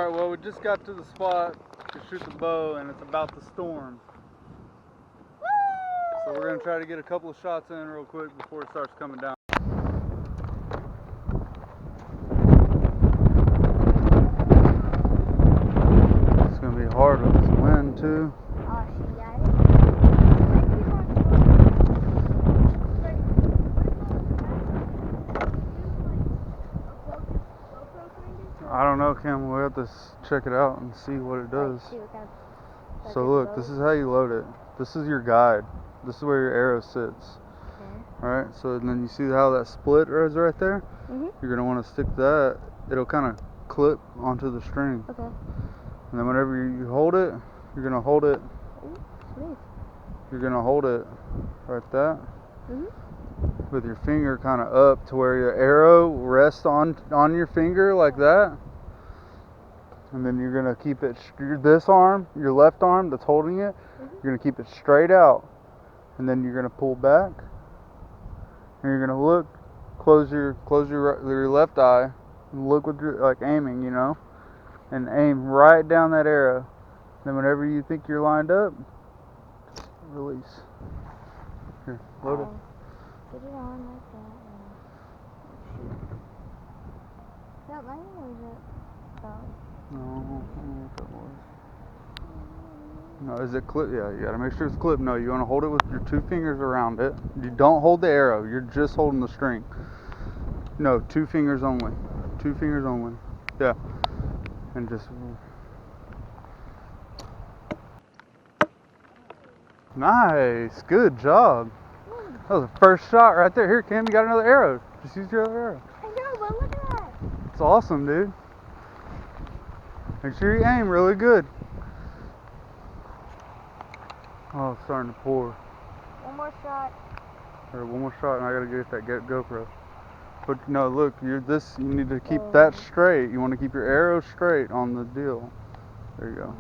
Alright, well we just got to the spot to shoot the bow and it's about to storm. So we're going to try to get a couple of shots in real quick before it starts coming down. It's going to be hard with this wind too. I don't know, Cam. We'll have to check it out and see what it does. So look, this is how you load it. This is your guide. This is where your arrow sits. Okay. Alright, so then you see how that split is right there? You're going to want to stick that. It'll kind of clip onto the string. Okay. And then whenever you hold it, you're going to hold it. Ooh, you're going to hold it like that. With your finger kind of up to where your arrow rests on your finger like that. And then you're going to keep it, this arm, your left arm that's holding it, you're going to keep it straight out. And then you're going to pull back. And you're going to look, close your left eye, and look with your, like aiming, you know, and aim right down that arrow. Then whenever you think you're lined up, release. Here, load it. Put it on like that and shoot. Is that mine or is it bow? No, I don't know if it was. No, is it clip? Yeah, you gotta make sure it's clipped. No, you wanna hold it with your two fingers around it. You don't hold the arrow, you're just holding the string. No, 2 fingers only. 2 fingers only. Yeah. And just. Nice, good job. That was the first shot right there. Here, Cam, you got another arrow. Just use your other arrow. I know, but look at that. It's awesome, dude. Make sure you aim really good. Oh, it's starting to pour. One more shot. All right, one more shot, and I gotta get that GoPro. But no, look, you need to keep that straight. You want to keep your arrow straight on the deal. There you go.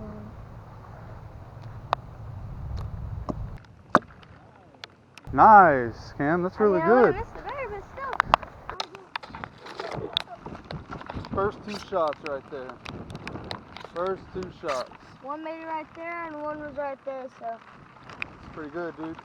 Nice, Cam. That's really good. First 2 shots right there. First 2 shots. One made it right there and one was right there, so. It's pretty good, dude.